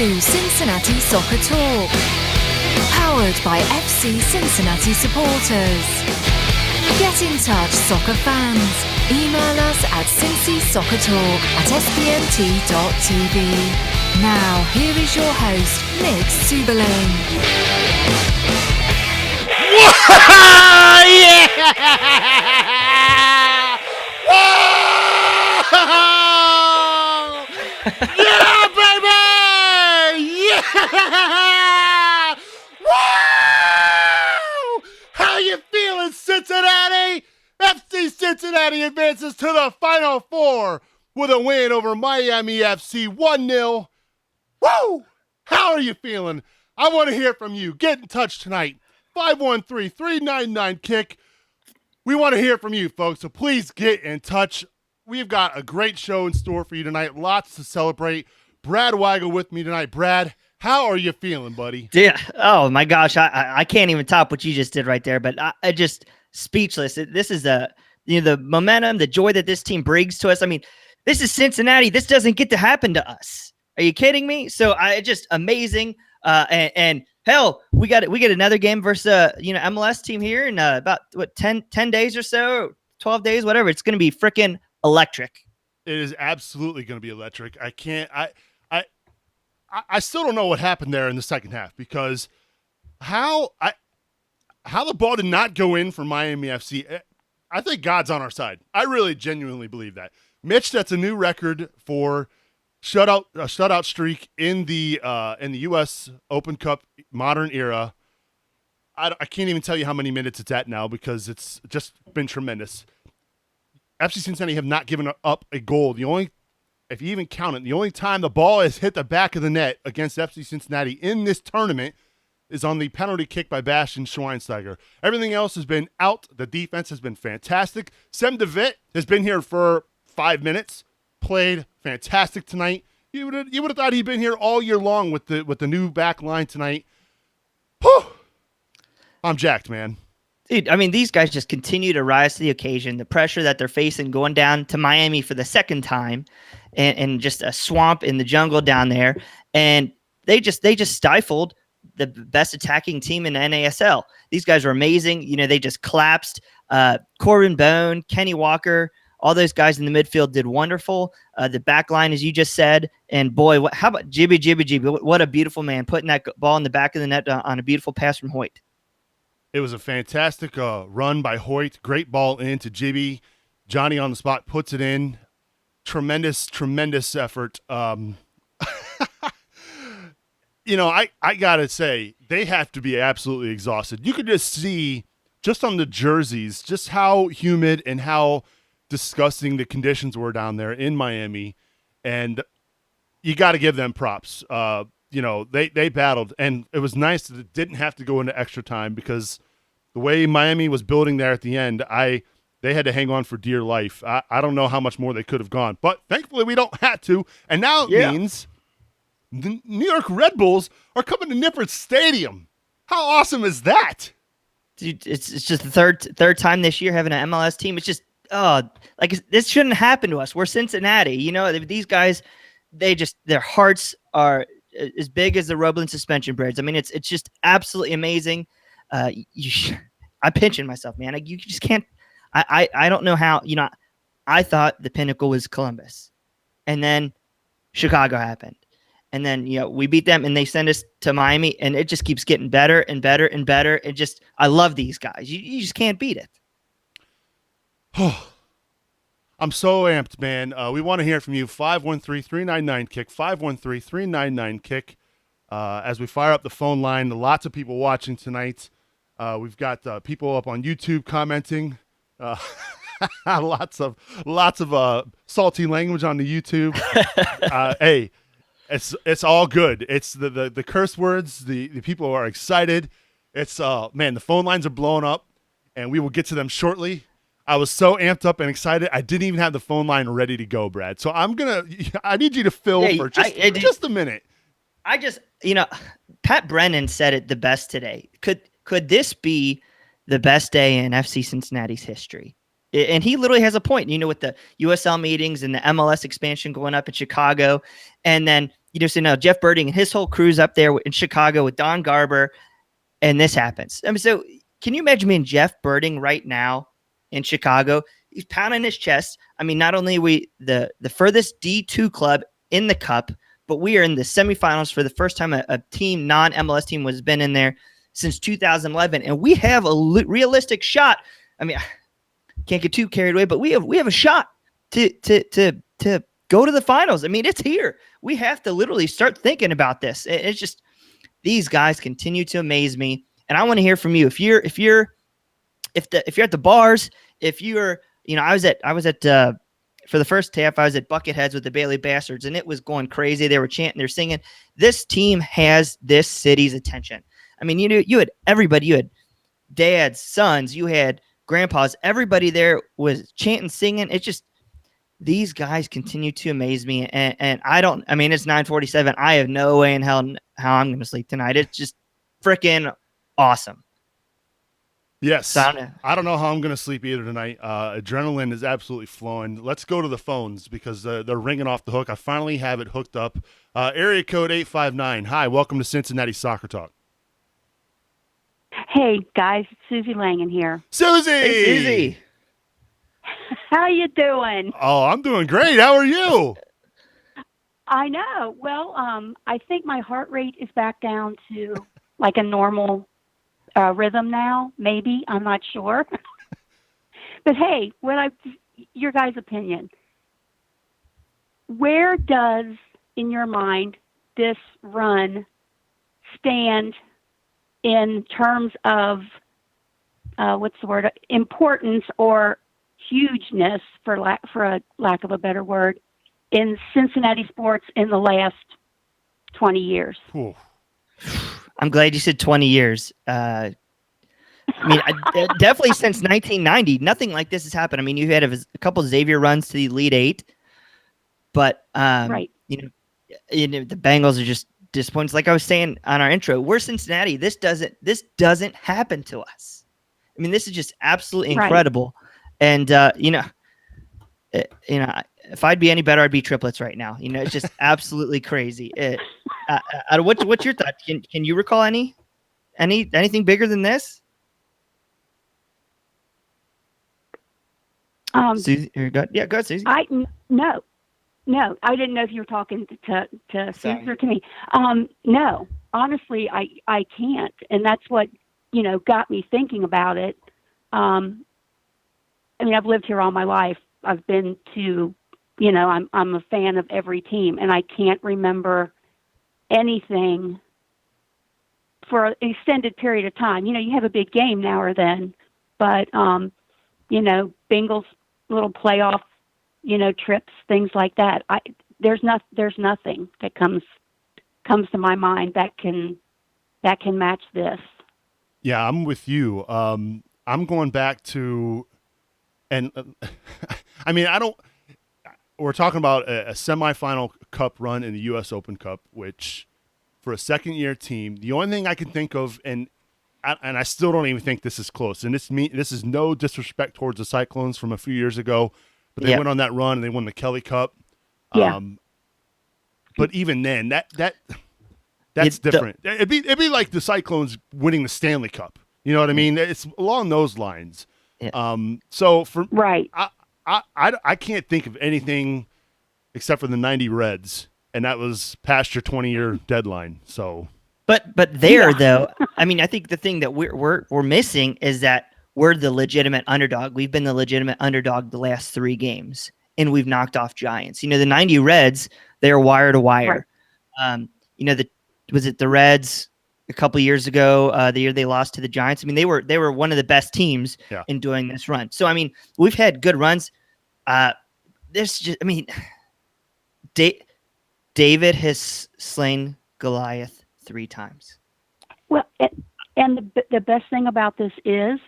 to Cincinnati Soccer Talk, powered by FC Cincinnati supporters. Get in touch, soccer fans. Email us at cincysoccertalk@spnt.tv. Now, here is your host, Nick Suberling. Yeah! Yeah, baby! Yeah! Woo! How you feeling, Cincinnati? FC Cincinnati advances to the Final Four with a win over Miami FC 1-0. Woo! How are you feeling? I want to hear from you. Get in touch tonight. 513-399-KICK. We want to hear from you, folks, so please get in touch. We've got a great show in store for you tonight. Lots to celebrate. Brad Weigel with me tonight. Brad, how are you feeling, buddy? Yeah. Oh, my gosh. I can't even top what you just did right there, but I just speechless. This is the momentum, the joy that this team brings to us. I mean, this is Cincinnati. This doesn't get to happen to us. Are you kidding me? So just amazing. And hell, we got another game versus MLS team here in about 10 days or so, 12 days, whatever. It's going to be freaking electric. It is absolutely going to be electric. I still don't know what happened there in the second half, because how the ball did not go in for Miami FC. I think God's on our side. I really genuinely believe that. Mitch, that's a new record for shutout streak in the U.S. Open Cup modern era. I can't even tell you how many minutes it's at now, because it's just been tremendous. FC Cincinnati have not given up a goal. If you even count it, the only time the ball has hit the back of the net against FC Cincinnati in this tournament is on the penalty kick by Bastian Schweinsteiger. Everything else has been out. The defense has been fantastic. Sem de Vet has been here for 5 minutes. Played fantastic tonight. You would have thought he'd been here all year long with the new back line tonight. Whew. I'm jacked, man. Dude, I mean, these guys just continue to rise to the occasion. The pressure that they're facing going down to Miami for the second time, and just a swamp in the jungle down there, and they just stifled the best attacking team in the NASL. These guys were amazing. They just collapsed. Corbin Bone, Kenny Walker, all those guys in the midfield did wonderful. The back line, as you just said, and boy, how about Jibby? What a beautiful man, putting that ball in the back of the net on a beautiful pass from Hoyt. It was a fantastic run by Hoyt. Great ball into Jibby. Johnny on the spot puts it in. Tremendous effort. I got to say, they have to be absolutely exhausted. You could just see, just on the jerseys, just how humid and how disgusting the conditions were down there in Miami. And you got to give them props. They battled, and it was nice that it didn't have to go into extra time, because the way Miami was building there at the end, they had to hang on for dear life. I don't know how much more they could have gone, but thankfully we don't have to. And now it means the New York Red Bulls are coming to Nippert Stadium. How awesome is that? Dude, it's just the third time this year having an MLS team. It's just this shouldn't happen to us. We're Cincinnati. These guys, their hearts are as big as the Roebling suspension bridge. I mean, it's just absolutely amazing. I'm pinching myself, man. You just can't. I don't know how. I thought the pinnacle was Columbus, and then Chicago happened, and then we beat them, and they send us to Miami, and it just keeps getting better and better and better. I love these guys. You just can't beat it. I'm so amped, man. We want to hear from you. 513-399-KICK, 513-399-KICK. As we fire up the phone line, lots of people watching tonight. We've got people up on YouTube commenting. Lots of salty language on the YouTube. Hey, it's all good. It's the curse words. The people are excited. It's man, the phone lines are blowing up, and we will get to them shortly. I was so amped up and excited, I didn't even have the phone line ready to go, Brad. So I need you to fill for just a minute. Pat Brennan said it the best today. Could this be the best day in FC Cincinnati's history? And he literally has a point, with the USL meetings and the MLS expansion going up in Chicago. And then so now Jeff Birding and his whole crew's up there in Chicago with Don Garber, and this happens. I mean, so can you imagine being Jeff Birding right now in Chicago? He's pounding his chest. I mean, not only are we the furthest D2 club in the Cup, but we are in the semifinals for the first time a team, non-MLS team, has been in there since 2011, and we have a realistic shot. I mean, can't get too carried away, but we have a shot to go to the finals. I mean, it's here. We have to literally start thinking about this. It's just these guys continue to amaze me, and I want to hear from you. If you're at the bars, if you're, I was at for the first half, I was at Bucketheads with the Bailey Bastards, and it was going crazy. They were chanting, they're singing. This team has this city's attention. I mean, you had everybody. You had dads, sons, you had grandpas. Everybody there was chanting, singing. It's just these guys continue to amaze me, and I mean, it's 9:47. I have no way in hell how I'm going to sleep tonight. It's just freaking awesome. Yes. So I don't know how I'm going to sleep either tonight. Adrenaline is absolutely flowing. Let's go to the phones because they're ringing off the hook. I finally have it hooked up. Area code 859. Hi, welcome to Cincinnati Soccer Talk. Hey, guys. It's Susie Langen here. Susie! Hey, Susie. How you doing? Oh, I'm doing great. How are you? I know. Well, I think my heart rate is back down to like a normal rhythm now. Maybe. I'm not sure. But hey, your guys' opinion. Where does, in your mind, this run stand in terms of importance or hugeness, for a lack of a better word, in Cincinnati sports in the last 20 years? Ooh. I'm glad you said 20 years. I mean, definitely since 1990, nothing like this has happened. I mean, you had a couple of Xavier runs to the Elite Eight, but right. the Bengals are just disappointed. Like I was saying on our intro, we're Cincinnati. This doesn't happen to us. I mean, this is just absolutely incredible. Right. And if I'd be any better, I'd be triplets right now. It's just absolutely crazy. What's your thought? Can you recall anything bigger than this? Susie, go ahead, Susie. No, I didn't know if you were talking to Susie or to me. No, honestly, I can't, and that's what got me thinking about it. I mean, I've lived here all my life. I've been to, I'm a fan of every team, and I can't remember anything for an extended period of time. You have a big game now or then, but Bengals little playoff, trips, things like that. There's nothing that comes to my mind that can match this. Yeah, I'm with you. I'm going back to, and I mean, we're talking about a semifinal cup run in the U.S. Open Cup, which for a second-year team, the only thing I can think of, and I still don't even think this is close, and this is no disrespect towards the Cyclones from a few years ago, but they went on that run and they won the Kelly Cup. Yeah. But even then, that's different. It'd be like the Cyclones winning the Stanley Cup. You know what I mean? It's along those lines. Yeah. So for right, I can't think of anything except for the 90 Reds, and that was past your 20-year deadline. So, but though, I mean, I think the thing that we're missing is that we're the legitimate underdog. We've been the legitimate underdog the last 3 games, and we've knocked off giants. The 90 Reds, they're wire to wire. Right. Was it the Reds a couple years ago, the year they lost to the Giants? I mean, they were one of the best teams in doing this run. So, I mean, we've had good runs. David has slain Goliath 3 times. Well, and the best thing about this is,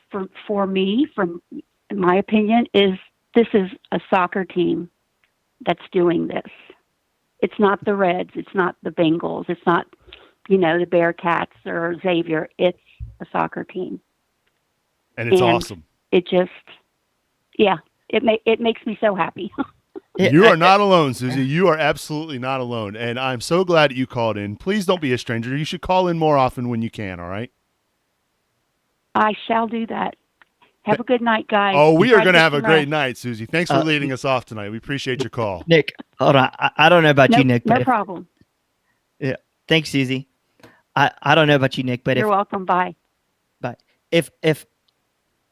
for me, from in my opinion, is this is a soccer team that's doing this. It's not the Reds. It's not the Bengals. It's not, the Bearcats or Xavier. It's a soccer team. And it's awesome. It just, it makes me so happy. You are not alone, Susie. You are absolutely not alone. And I'm so glad that you called in. Please don't be a stranger. You should call in more often when you can, all right? I shall do that. Have a good night, guys. Oh, we Try are going to have a get some great rest. night, Susie. Thanks for leading us off tonight. We appreciate your call. Nick, hold on. I don't know about you, Nick. No But problem. yeah, thanks, Susie. I don't know about you, Nick, but You're welcome. Bye.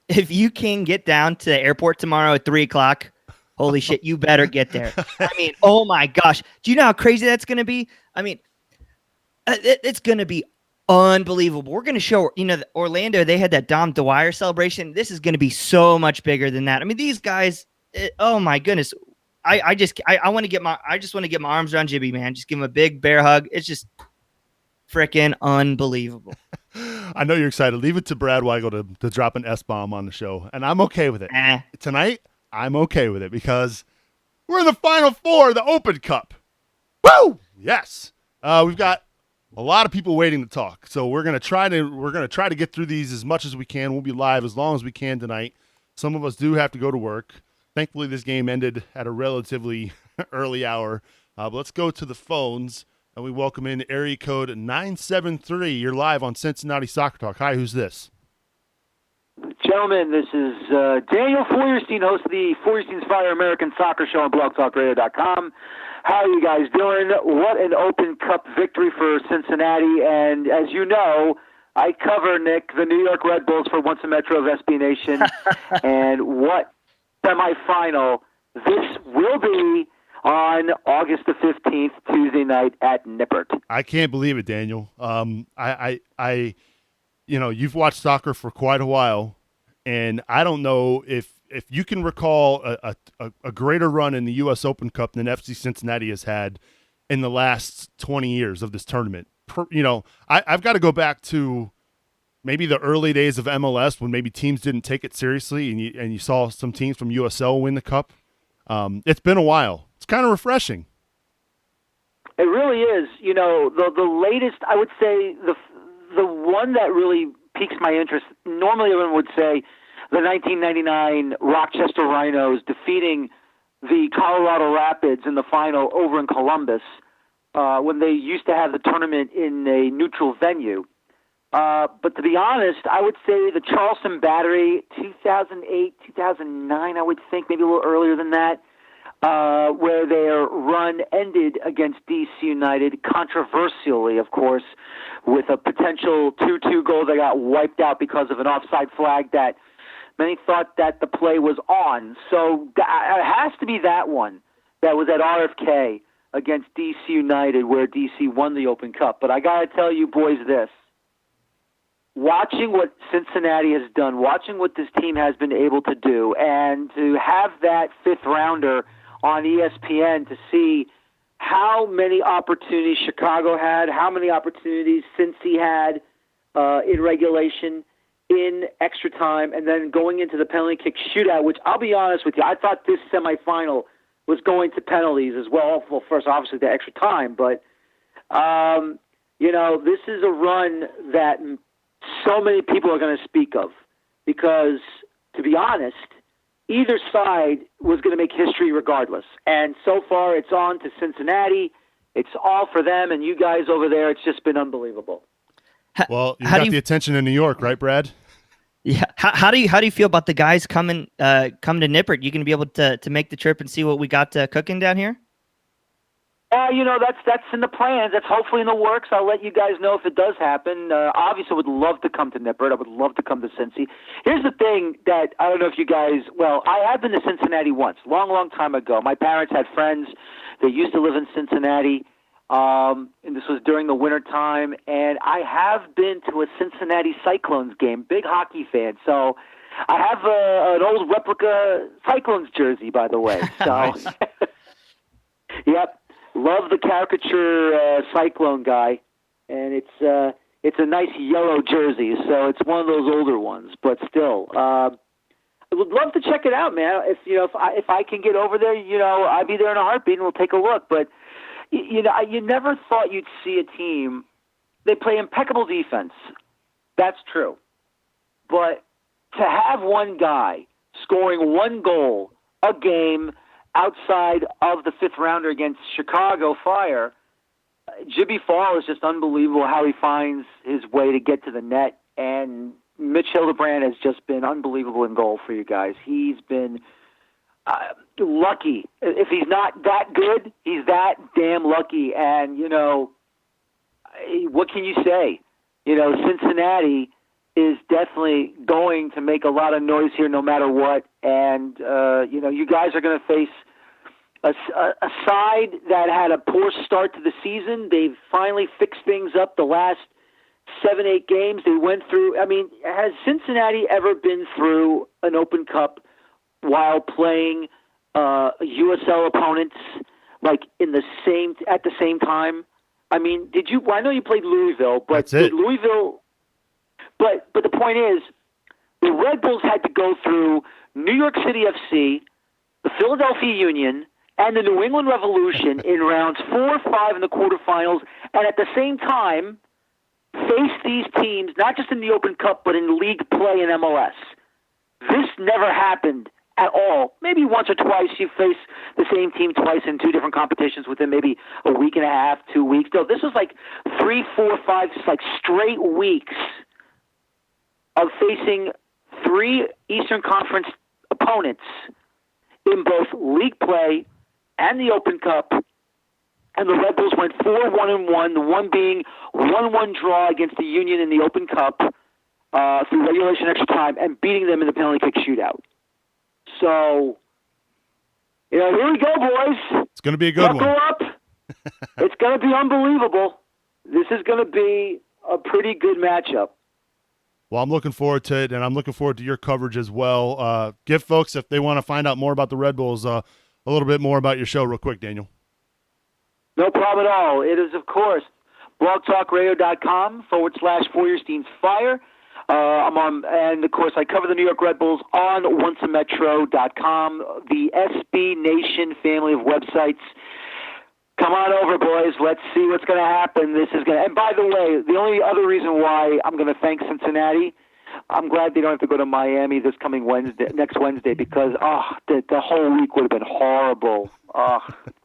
if you can get down to the airport tomorrow at 3:00, holy shit, you better get there. I mean, oh my gosh, do you know how crazy that's going to be? I mean, it's going to be unbelievable. We're going to show, Orlando, they had that Dom Dwyer celebration. This is going to be so much bigger than that. I mean, these guys, oh my goodness. I just want to get my arms around Jibby, man. Just give him a big bear hug. It's just freaking unbelievable. I know you're excited. Leave it to Brad Weigel to drop an S-bomb on the show, and I'm okay with it. Tonight, I'm okay with it because we're in the Final Four of the Open Cup. Woo! Yes. We've got a lot of people waiting to talk, so we're gonna try to get through these as much as we can. We'll be live as long as we can tonight. Some of us do have to go to work. Thankfully, this game ended at a relatively early hour. But let's go to the phones, and we welcome in area code 973. You're live on Cincinnati Soccer Talk. Hi, who's this? Gentlemen, this is Daniel Feuerstein, host of the Feuerstein's Fire American Soccer Show on blogtalkradio.com. How are you guys doing? What an Open Cup victory for Cincinnati. And as you know, I cover, Nick, the New York Red Bulls for Once a Metro of SB Nation. And what semifinal this will be on August the 15th, Tuesday night at Nippert. I can't believe it, Daniel. You've watched soccer for quite a while, and I don't know if you can recall a greater run in the U.S. Open Cup than FC Cincinnati has had in the last 20 years of this tournament. I've got to go back to maybe the early days of MLS when maybe teams didn't take it seriously, and you saw some teams from USL win the cup. It's been a while. It's kind of refreshing. It really is. The latest, I would say, the one that really piques my interest, normally everyone would say the 1999 Rochester Rhinos defeating the Colorado Rapids in the final over in Columbus when they used to have the tournament in a neutral venue. But to be honest, I would say the Charleston Battery, 2008, 2009, I would think, maybe a little earlier than that, where their run ended against DC United, controversially, of course, with a potential 2-2 goal that got wiped out because of an offside flag that many thought that the play was on. So it has to be that one that was at RFK against DC United where DC won the Open Cup. But I got to tell you boys this. Watching what Cincinnati has done, watching what this team has been able to do, and to have that fifth rounder on ESPN to see how many opportunities Chicago had, how many opportunities Cincy had in regulation, in extra time, and then going into the penalty kick shootout, which I'll be honest with you, I thought this semifinal was going to penalties as well. Well, first, obviously, the extra time, but, this is a run that so many people are going to speak of because, to be honest, either side was going to make history regardless. And so far, it's on to Cincinnati. It's all for them, and you guys over there, it's just been unbelievable. Well, you got the attention in New York, right, Brad? Yeah. How do you feel about the guys coming to Nippert? You going to be able to make the trip and see what we got cooking down here? That's in the plans. That's hopefully in the works. I'll let you guys know if it does happen. Obviously, I would love to come to Nippert. I would love to come to Cincy. Here's the thing that I don't know if you guys. Well, I have been to Cincinnati once, long time ago. My parents had friends that used to live in Cincinnati, and this was during the winter time. And I have been to a Cincinnati Cyclones game. Big hockey fan, so I have an old replica Cyclones jersey, by the way. So, yep. Love the caricature Cyclone guy, and it's a nice yellow jersey, so it's one of those older ones. But still, I would love to check it out, man. If I can get over there, I'd be there in a heartbeat, and we'll take a look. But you never thought you'd see a team. They play impeccable defense. That's true, but to have one guy scoring one goal a game outside of the fifth rounder against Chicago Fire, Jimmy Fall is just unbelievable how he finds his way to get to the net, and Mitch Hildebrand has just been unbelievable in goal for you guys. He's been lucky. If he's not that good, he's that damn lucky. And, what can you say? Cincinnati is definitely going to make a lot of noise here no matter what. And, you guys are going to face a side that had a poor start to the season. They've finally fixed things up the last 7-8 games they went through. I mean, has Cincinnati ever been through an Open Cup while playing USL opponents like at the same time? I mean, did you? Well, I know you played Louisville, but did Louisville? But the point is, the Red Bulls had to go through New York City FC, the Philadelphia Union, and the New England Revolution in rounds 4 or 5 in the quarterfinals, and at the same time face these teams, not just in the Open Cup, but in league play in MLS. This never happened at all. Maybe once or twice you face the same team twice in 2 different competitions within maybe a week and a half, 2 weeks. No, this was like 3, 4, 5, like straight weeks of facing 3 Eastern Conference opponents in both league play and the Open Cup. And the Red Bulls went 4-1-1, the one being 1-1 draw against the Union in the Open Cup through regulation extra time, and beating them in the penalty kick shootout. So, here we go, boys. It's going to be a good one. Buckle up. It's going to be unbelievable. This is going to be a pretty good matchup. Well, I'm looking forward to it, and I'm looking forward to your coverage as well. Give folks, if they want to find out more about the Red Bulls, a little bit more about your show real quick, Daniel. No problem at all. It is, of course, blogtalkradio.com/Feuerstein's Fire. I'm on, and of course, I cover the New York Red Bulls on onceametro.com, the SB Nation family of websites. Come on over, boys. Let's see what's going to happen. And by the way, the only other reason why I'm going to thank Cincinnati, I'm glad they don't have to go to Miami next Wednesday, because the whole week would have been horrible.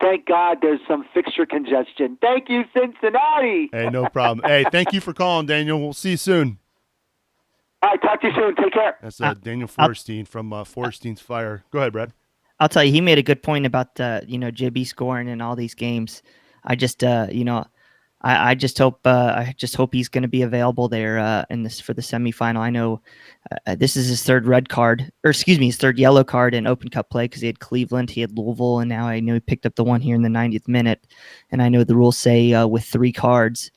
Thank God there's some fixture congestion. Thank you, Cincinnati. Hey, no problem. Hey, thank you for calling, Daniel. We'll see you soon. All right, talk to you soon. Take care. That's Daniel Feuerstein from Feuerstein's Fire. Go ahead, Brad. I'll tell you, he made a good point about JB scoring in all these games. I just I just hope he's going to be available there for the semifinal. I know this is his third his third yellow card in Open Cup play, because he had Cleveland, he had Louisville, and now I know he picked up the one here in the 90th minute. And I know the rules say with 3 cards,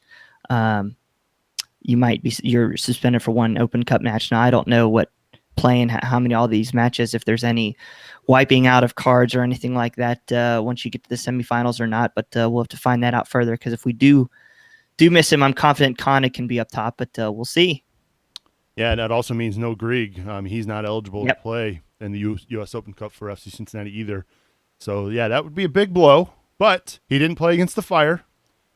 you're suspended for 1 Open Cup match. Now I don't know what playing how many all these matches, if there's any wiping out of cards or anything like that once you get to the semifinals or not, but we'll have to find that out further, because if we do miss him, I'm confident Kana can be up top, but we'll see. Yeah, and that also means no Grieg. He's not eligible to play in the U.S. Open Cup for FC Cincinnati either. So, yeah, that would be a big blow, but he didn't play against the Fire,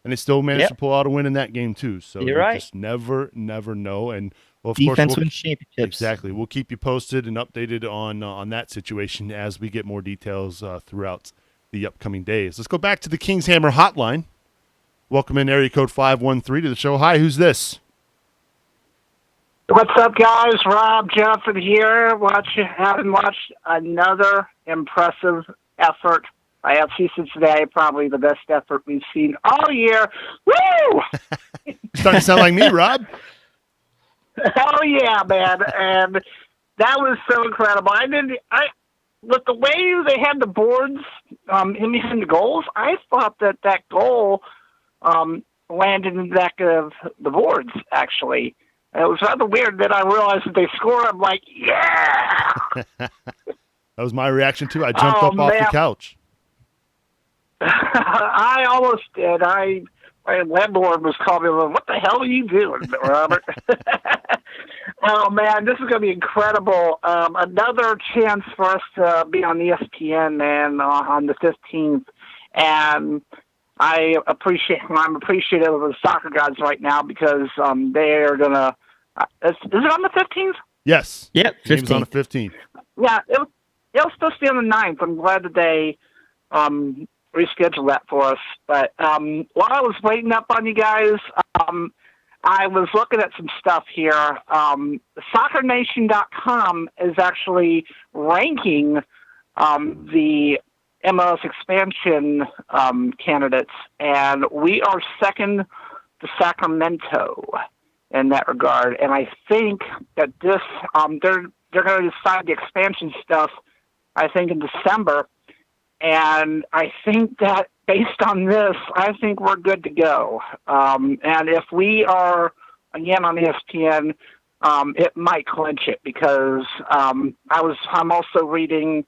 and they still managed to pull out a win in that game too. So you're right. Just never know. And well, of defense course, wins championships. Exactly. We'll keep you posted and updated on that situation as we get more details throughout the upcoming days. Let's go back to the Kings Hammer hotline. Welcome in area code 513 to the show. Hi, who's this? What's up, guys? Rob Johnson here. Having watched another impressive effort by FC Cincinnati, probably the best effort we've seen all year. Woo! Starting to sound like me, Rob. Oh yeah, man! And that was so incredible. With the way they had the boards, him hitting the goals, I thought that goal landed in the back of the boards. Actually, and it was rather weird. Then I realized that they scored. I'm like, yeah! That was my reaction too. I jumped up off the couch. I almost did. My landlord was calling me, what the hell are you doing, Robert? Oh, man, this is going to be incredible. Another chance for us to be on ESPN, man, on the 15th. And I'm appreciative of the soccer gods right now, because they are going to is it on the 15th? Yes. Yep, 15th. Game's on the 15th. Yeah, it'll supposed to be on the 9th. I'm glad that they reschedule that for us. But while I was waiting up on you guys, I was looking at some stuff here. SoccerNation.com is actually ranking the MLS expansion candidates, and we are second to Sacramento in that regard. And I think that this they're going to decide the expansion stuff, I think, in December. And I think that based on this, I think we're good to go. And if we are, again, on ESPN, it might clinch it, because I'm also reading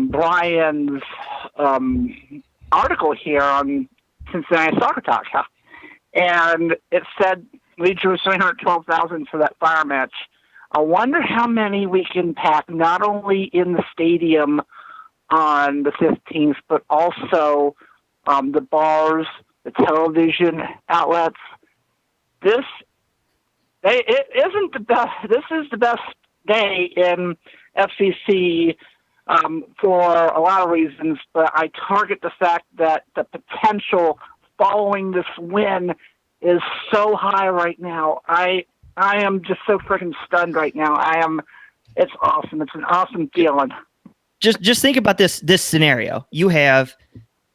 Brian's article here on Cincinnati Soccer Talk, and it said we drew 312,000 for that fire match. I wonder how many we can pack, not only in the stadium on the 15th, but also the bars, the television outlets. This isn't the best. This is the best day in FCC for a lot of reasons, but I target the fact that the potential following this win is so high right now. I am just so freaking stunned right now. It's awesome. It's an awesome feeling. Just think about this scenario. You have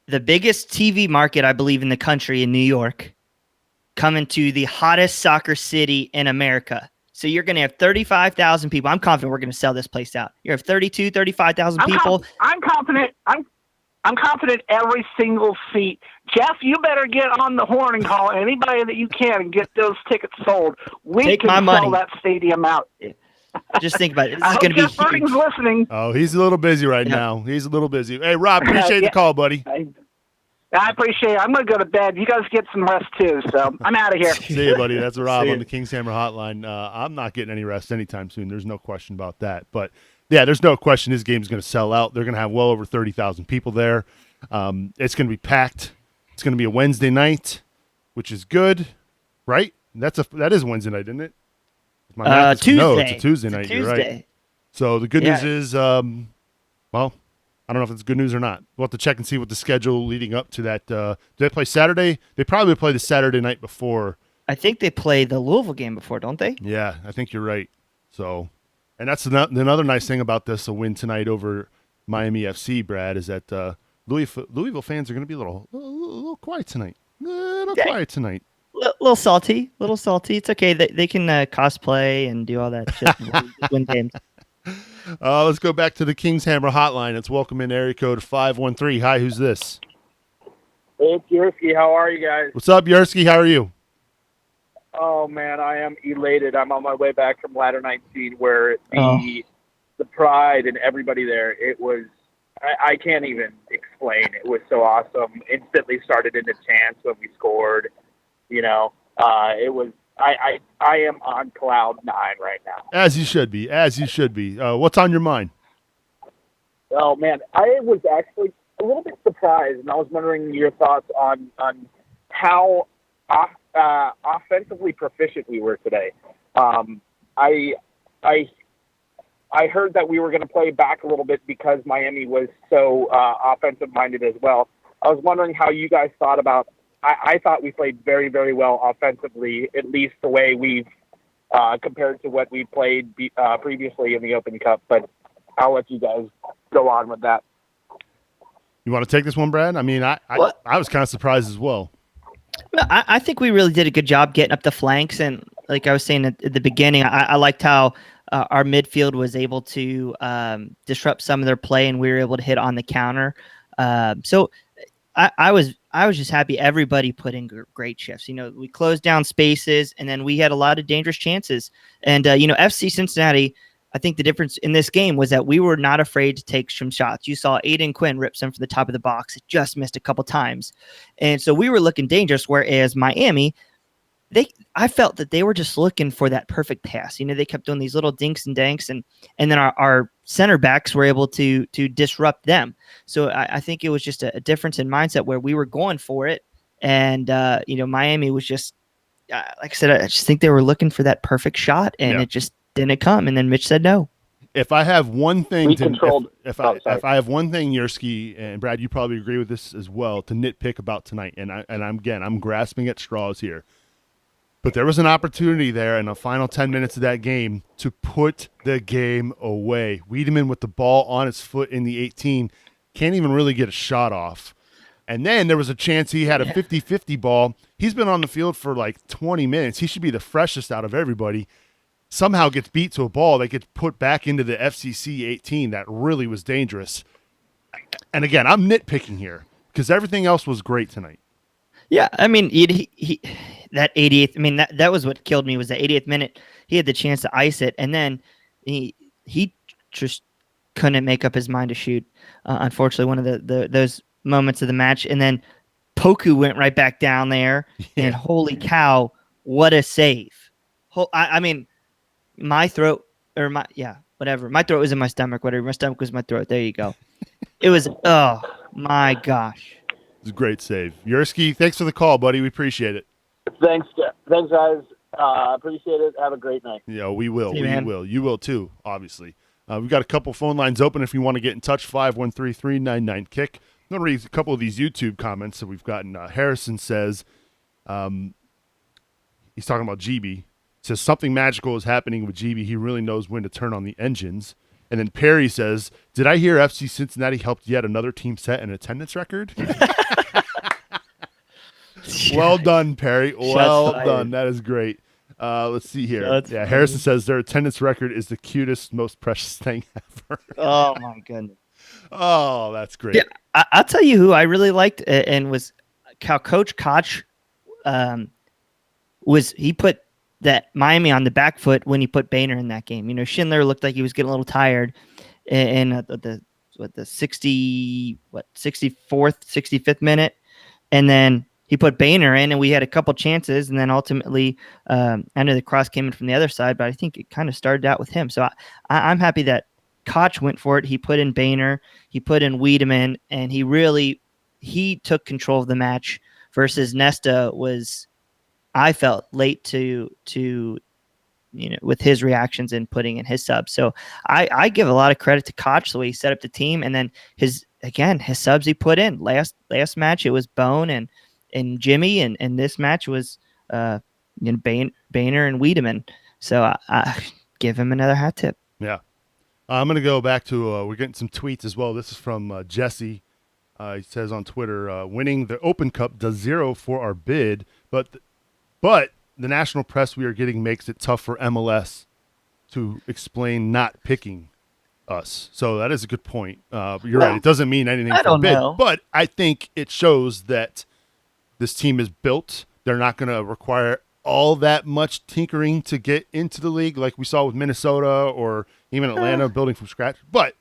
the biggest TV market, I believe, in the country, in New York, coming to the hottest soccer city in America. So you're going to have 35,000 people. I'm confident we're going to sell this place out. You have 35,000 people. I'm confident. I'm confident every single seat. Jeff, you better get on the horn and call anybody that you can and get those tickets sold. We Take can my money. sell that stadium out. Just think about it. This I is hope going to be Jeff Burton's huge. listening. Oh, he's a little busy right now. He's a little busy. Hey, Rob, appreciate the call, buddy. I appreciate it. I'm going to go to bed. You guys get some rest too, so I'm out of here. See you, buddy. That's Rob on the Kings Hammer hotline. I'm not getting any rest anytime soon. There's no question about that. But, yeah, there's no question this game's going to sell out. They're going to have well over 30,000 people there. It's going to be packed. It's going to be a Wednesday night, which is good, right? That is Wednesday night, isn't it? Tuesday. No, it's a Tuesday night. Tuesday. You're right. So the good news is, well, I don't know if it's good news or not. We'll have to check and see what the schedule leading up to that. Do they play Saturday? They probably play the Saturday night before. I think they play the Louisville game before, don't they? Yeah, I think you're right. So, and that's another nice thing about this, a win tonight over Miami FC, Brad, is that Louisville fans are going to be a little quiet tonight. Quiet tonight. Little salty. It's okay. They can cosplay and do all that shit. Win games. Let's go back to the Kings Hammer hotline. Let's welcome in area code 513. Hi, who's this? Hey, Yersky. How are you guys? What's up, Yersky? How are you? Oh, man, I am elated. I'm on my way back from Ladder 19, where the pride and everybody there, it was, I can't even explain. It was so awesome. Instantly started into chants when we scored. You know, it was, I am on cloud 9 right now. As you should be. What's on your mind? Oh, man, I was actually a little bit surprised, and I was wondering your thoughts on how offensively proficient we were today. I heard that we were going to play back a little bit because Miami was so offensive-minded as well. I was wondering how you guys thought about. I thought we played very, very well offensively, at least the way we've compared to what we played previously in the Open Cup. But I'll let you guys go on with that. You want to take this one, Brad? I mean, I was kind of surprised as well. Well, I think we really did a good job getting up the flanks. And like I was saying at the beginning, I liked how our midfield was able to disrupt some of their play, and we were able to hit on the counter. So I was just happy everybody put in great shifts. You know, we closed down spaces, and then we had a lot of dangerous chances. And, FC Cincinnati, I think the difference in this game was that we were not afraid to take some shots. You saw Aiden Quinn rip some from the top of the box. It just missed a couple times. And so we were looking dangerous, whereas Miami, I felt that they were just looking for that perfect pass. You know, they kept doing these little dinks and danks, and then our center backs were able to disrupt them. So I think it was just a difference in mindset where we were going for it. And, Miami was just, like I said, I just think they were looking for that perfect shot, and it just didn't come. And then Mitch said no. if I have one thing We to controlled. if sorry. I have one thing, Yersky and Brad, you probably agree with this as well, to nitpick about tonight, and I'm grasping at straws here. But there was an opportunity there in the final 10 minutes of that game to put the game away. Wiedemann with the ball on his foot in the 18 can't even really get a shot off. And then there was a chance he had a 50-50 ball. He's been on the field for like 20 minutes. He should be the freshest out of everybody. Somehow gets beat to a ball that gets put back into the FCC 18. That really was dangerous. And again, I'm nitpicking here because everything else was great tonight. Yeah, I mean, he that 88th. I mean, that was what killed me was the 88th minute. He had the chance to ice it, and then he just couldn't make up his mind to shoot. Unfortunately, one of the those moments of the match, and then Poku went right back down there, and holy cow, what a save! I mean, my throat or whatever. My throat was in my stomach. Whatever, my stomach was my throat. There you go. It was. Oh my gosh. It was a great save. Yersky, thanks for the call, buddy. We appreciate it. Thanks, guys. Appreciate it. Have a great night. Yeah, we will. See you, We man. will. You will too, obviously. We've got a couple phone lines open if you want to get in touch, 513-399-KICK. I'm going to read a couple of these YouTube comments that we've gotten. Harrison says, he's talking about GB. Says, something magical is happening with GB. He really knows when to turn on the engines. And then Perry says, did I hear FC Cincinnati helped yet another team set an attendance record? Well done, Perry. Well done. That is great. Let's see here. Shots Harrison says their attendance record is the cutest, most precious thing ever. Oh my goodness. Oh, that's great. Yeah, I'll tell you who I really liked and was how Coach Koch he put that Miami on the back foot when he put Boehner in that game. You know, Schindler looked like he was getting a little tired in the 64th, 65th minute, and then he put Boehner in, and we had a couple chances, and then ultimately, I know the cross came in from the other side, but I think it kind of started out with him. So I'm happy that Koch went for it. He put in Boehner, he put in Wiedemann, and he took control of the match versus Nesta was, I felt, late to with his reactions and putting in his subs. So I give a lot of credit to Koch the way he set up the team, and then his subs he put in last match. It was Bone and Jimmy, and this match was Boehner and Wiedemann. So I give him another hat tip. Yeah. I'm going to go back to we're getting some tweets as well. This is from Jesse. He says on Twitter, winning the Open Cup does zero for our bid, but the national press we are getting makes it tough for MLS to explain not picking us. So that is a good point. You're right. It doesn't mean anything for a bid, but I think it shows that this team is built. They're not going to require all that much tinkering to get into the league like we saw with Minnesota or even Atlanta building from scratch, but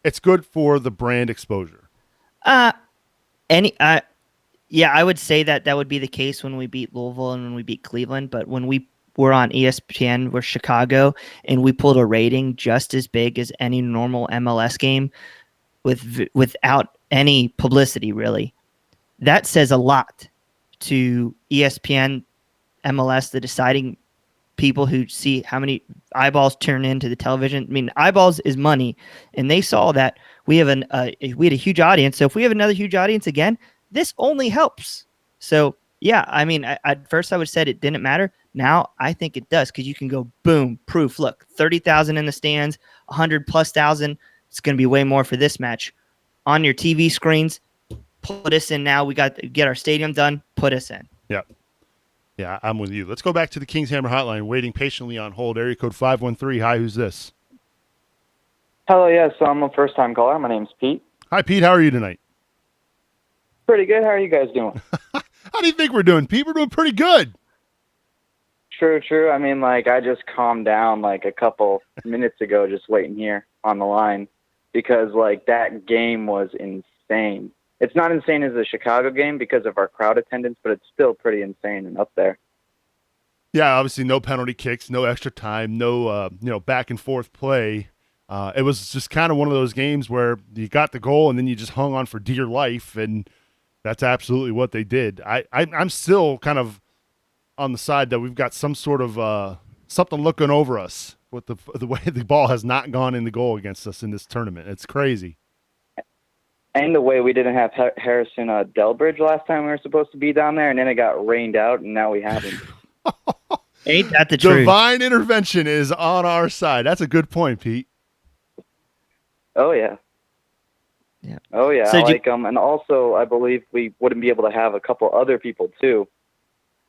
it's good for the brand exposure. Yeah, I would say that would be the case when we beat Louisville and when we beat Cleveland, but when we were on ESPN, we're Chicago, and we pulled a rating just as big as any normal MLS game without any publicity, really. That says a lot to ESPN, MLS, the deciding people who see how many eyeballs turn into the television. I mean, eyeballs is money, and they saw that we had a huge audience. So if we have another huge audience again, this only helps. So yeah, I mean, at first I would have said it didn't matter. Now I think it does, because you can go boom, proof. Look, 30,000 in the stands, 100,000+. It's going to be way more for this match on your TV screens. Put us in now. We got to get our stadium done. Put us in. Yeah, I'm with you. Let's go back to the Kings Hammer hotline, waiting patiently on hold. Area code 513. Hi, who's this? Hello, yes, I'm a first-time caller. My name's Pete. Hi, Pete. How are you tonight? Pretty good. How are you guys doing? How do you think we're doing, Pete? We're doing pretty good. True. I mean, I just calmed down a couple minutes ago just waiting here on the line because, that game was insane. It's not insane as the Chicago game because of our crowd attendance, but it's still pretty insane and up there. Yeah, obviously no penalty kicks, no extra time, no back and forth play. It was just kind of one of those games where you got the goal and then you just hung on for dear life, and that's absolutely what they did. I'm still kind of on the side that we've got some sort of something looking over us with the way the ball has not gone in the goal against us in this tournament. It's crazy. And the way we didn't have Harrison Delbridge last time we were supposed to be down there, and then it got rained out, and now we have him. Ain't that the truth? Divine intervention is on our side. That's a good point, Pete. Oh, yeah. Yeah. Oh, yeah. So I like him. And also, I believe we wouldn't be able to have a couple other people, too,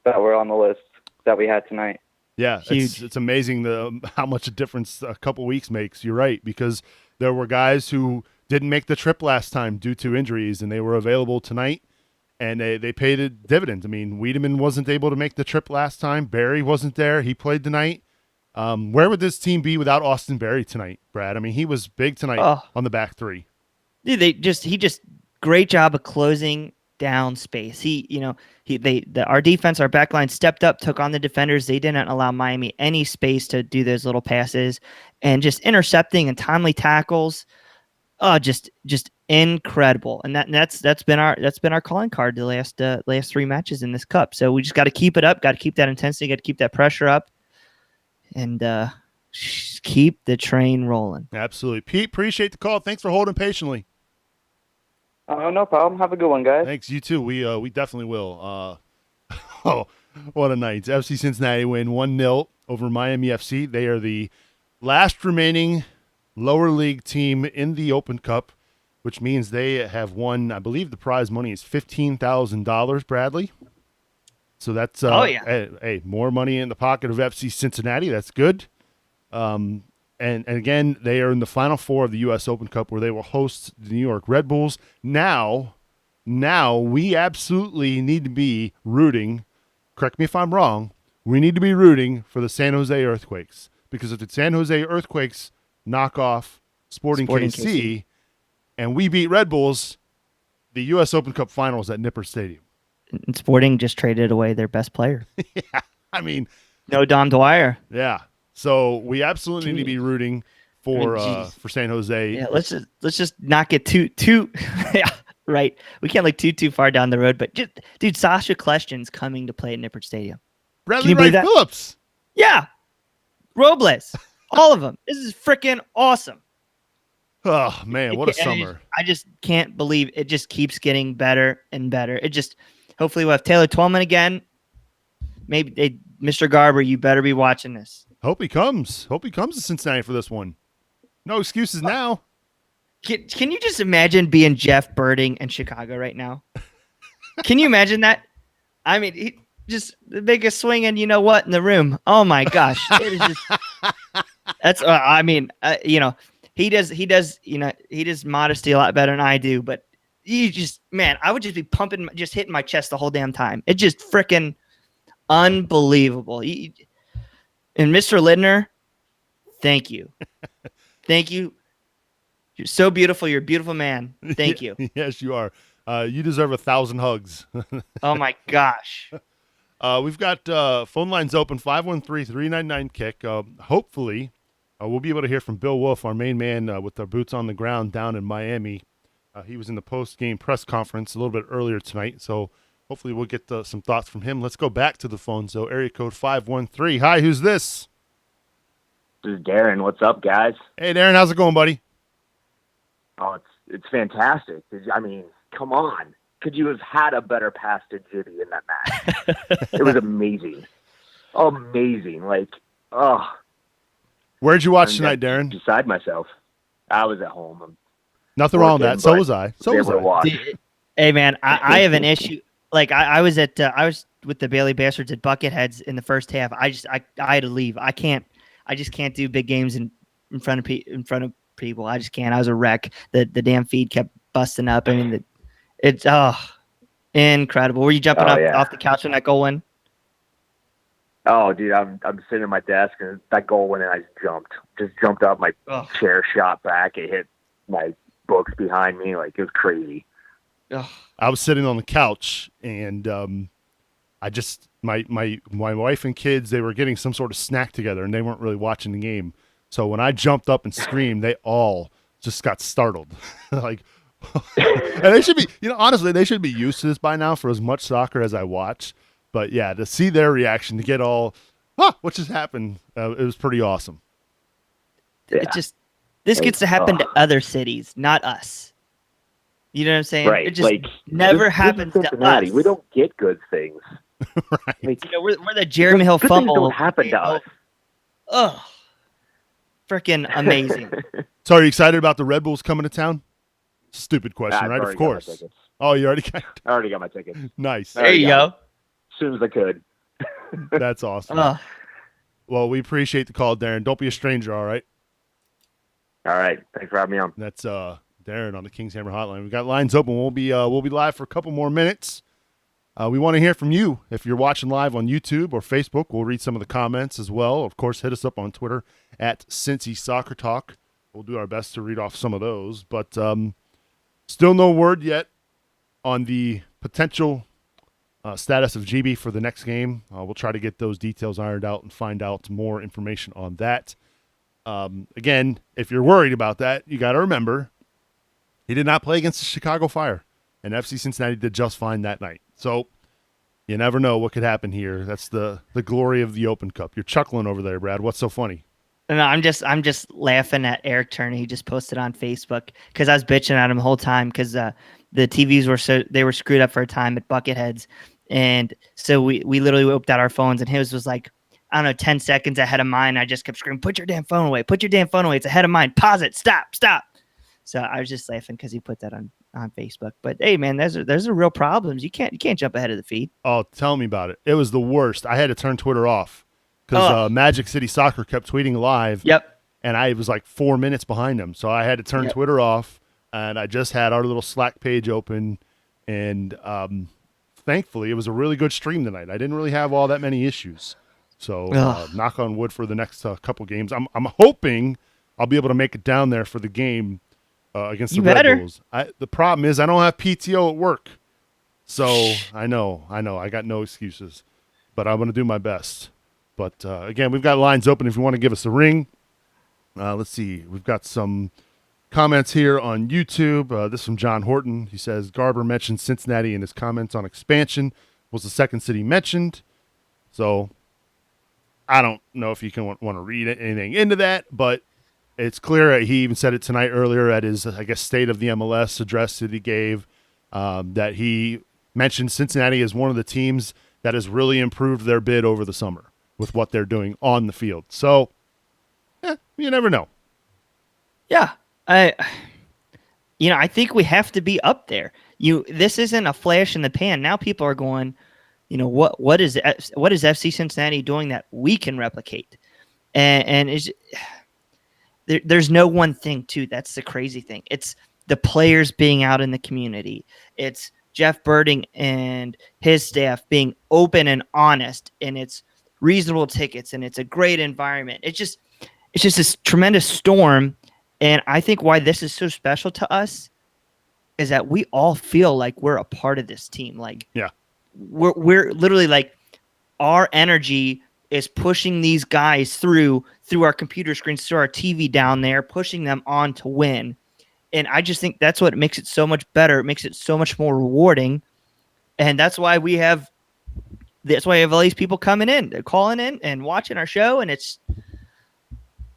that were on the list that we had tonight. Yeah, it's amazing how much a difference a couple weeks makes. You're right, because there were guys who didn't make the trip last time due to injuries, and they were available tonight, and they paid a dividend. I mean, Wiedemann wasn't able to make the trip last time. Barry wasn't there. He played tonight. Where would this team be without Austin Barry tonight, Brad? I mean, he was big tonight on the back three. Dude, he just great job of closing down space. Our defense, our back line stepped up, took on the defenders. They didn't allow Miami any space to do those little passes, and just intercepting and timely tackles. Oh, just incredible. And that's been our calling card the last three matches in this cup. So we just got to keep it up, got to keep that intensity, got to keep that pressure up, and keep the train rolling. Absolutely. Pete, appreciate the call. Thanks for holding patiently. Oh, no problem. Have a good one, guys. Thanks. You too. We definitely will. Oh, what a night. FC Cincinnati win 1-0 over Miami FC. They are the last remaining lower league team in the Open Cup, which means they have won, I believe the prize money is $15,000, Bradley. So that's hey, more money in the pocket of FC Cincinnati. That's good. And again, they are in the Final Four of the U.S. Open Cup, where they will host the New York Red Bulls. Now we absolutely need to be rooting. Correct me if I'm wrong. We need to be rooting for the San Jose Earthquakes, because if the San Jose Earthquakes knock off Sporting KC and we beat Red Bulls, the U.S. Open Cup Finals at Nippert Stadium. And Sporting just traded away their best player. Yeah, I mean, no Dom Dwyer. Yeah. So we absolutely need to be rooting for San Jose. Yeah, let's just not get too yeah, right. We can't look too far down the road, but just dude, Sasha Kleshton's coming to play at Nippert Stadium. Bradley Wright Phillips. Yeah. Robles. All of them. This is freaking awesome. Oh man, what a summer. I just can't believe it just keeps getting better and better. Hopefully we'll have Taylor Twellman again. Maybe Mr. Garber, you better be watching this. Hope he comes to Cincinnati for this one. No excuses now. Can you just imagine being Jeff Birding in Chicago right now? Can you imagine that? I mean, he just the biggest swing and you know what in the room. Oh my gosh. It is just, that's, he does modesty a lot better than I do, but I would just be pumping, just hitting my chest the whole damn time. It's just freaking unbelievable. And Mr. Lindner, thank you. Thank you. You're so beautiful. You're a beautiful man. Thank you. Yes, you are. You deserve 1,000 hugs. Oh, my gosh. We've got phone lines open, 513-399-KICK. Hopefully, we'll be able to hear from Bill Wolf, our main man with our boots on the ground down in Miami. He was in the post-game press conference a little bit earlier tonight, so hopefully we'll get some thoughts from him. Let's go back to the phones, though. Area code 513. Hi, who's this? This is Darren. What's up, guys? Hey, Darren. How's it going, buddy? Oh, it's fantastic. I mean, come on. Could you have had a better pass to Jimmy in that match? It was amazing. Amazing. Where'd you watch tonight, Darren? Beside myself. I was at home. Nothing wrong with that. So was I. Hey, man, I have an issue. Like I was with the Bailey Bastards at Bucketheads in the first half. I had to leave. I just can't do big games in front of people. I just can't. I was a wreck. The damn feed kept busting up. I mean, it's incredible. Were you jumping off the couch when that goal went? Oh, dude, I'm sitting at my desk and that goal went and I just jumped up. My chair shot back. It hit my books behind me. Like, it was crazy. I was sitting on the couch and my wife and kids, they were getting some sort of snack together and they weren't really watching the game. So when I jumped up and screamed, they all just got startled. Like, and they should be, honestly, they should be used to this by now for as much soccer as I watch. But yeah, to see their reaction, to get all, what just happened? It was pretty awesome. It just this gets to happen to other cities, not us. You know what I'm saying? Right. It just never this happens is Cincinnati. to us. We don't get good things. Right. Like, We're the Jeremy Hill good fumble. things don't happen to us. Oh, freaking amazing. So are you excited about the Red Bulls coming to town? Stupid question, I've right? Of already got my course. tickets. Oh, you already got I already got my tickets. Nice. There you go. As soon as I could. That's awesome. Well, we appreciate the call, Darren. Don't be a stranger, all right? All right. Thanks for having me on. That's Darren on the King's Hammer Hotline. We've got lines open. We'll be live for a couple more minutes. We want to hear from you. If you're watching live on YouTube or Facebook, we'll read some of the comments as well. Of course, hit us up on Twitter at Cincy Soccer Talk. We'll do our best to read off some of those. But still no word yet on the potential status of GB for the next game. We'll try to get those details ironed out and find out more information on that. Again, if you're worried about that, you got to remember he did not play against the Chicago Fire, and FC Cincinnati did just fine that night. So you never know what could happen here. That's the glory of the Open Cup. You're chuckling over there, Brad. What's so funny? No, I'm just laughing at Eric Turner. He just posted on Facebook because I was bitching at him the whole time because the TVs were screwed up for a time at Bucketheads, and so we literally whipped out our phones, and his was like, I don't know, 10 seconds ahead of mine. I just kept screaming, "Put your damn phone away! Put your damn phone away! It's ahead of mine! Pause it! Stop! Stop!" So I was just laughing because he put that on Facebook. But hey, man, there's a real problems. You can't jump ahead of the feed. Oh, tell me about it. It was the worst. I had to turn Twitter off because Magic City Soccer kept tweeting live. Yep. And I was like 4 minutes behind them, so I had to turn Twitter off. And I just had our little Slack page open, and thankfully, it was a really good stream tonight. I didn't really have all that many issues. So knock on wood for the next couple games. I'm hoping I'll be able to make it down there for the game against the Red Bulls. The problem is I don't have PTO at work. So I know. I got no excuses. But I'm going to do my best. But, again, we've got lines open if you want to give us a ring. Let's see. We've got some comments here on YouTube. This from John Horton. He says, Garber mentioned Cincinnati in his comments on expansion. Was the second city mentioned? So I don't know if you can want to read anything into that, but it's clear. He even said it tonight earlier at his, I guess, State of the MLS address that he gave, that he mentioned Cincinnati as one of the teams that has really improved their bid over the summer with what they're doing on the field. So, you never know. Yeah. I think we have to be up there. This isn't a flash in the pan. Now people are going, what is FC Cincinnati doing that we can replicate? And there's no one thing too. That's the crazy thing. It's the players being out in the community. It's Jeff Birding and his staff being open and honest, and it's reasonable tickets, and it's a great environment. It's just this tremendous storm. And I think why this is so special to us is that we all feel like we're a part of this team. Like, we're literally like, our energy is pushing these guys through our computer screens, through our TV down there, pushing them on to win. And I just think that's what makes it so much better. It makes it so much more rewarding. And that's why we have all these people coming in, they're calling in and watching our show. And it's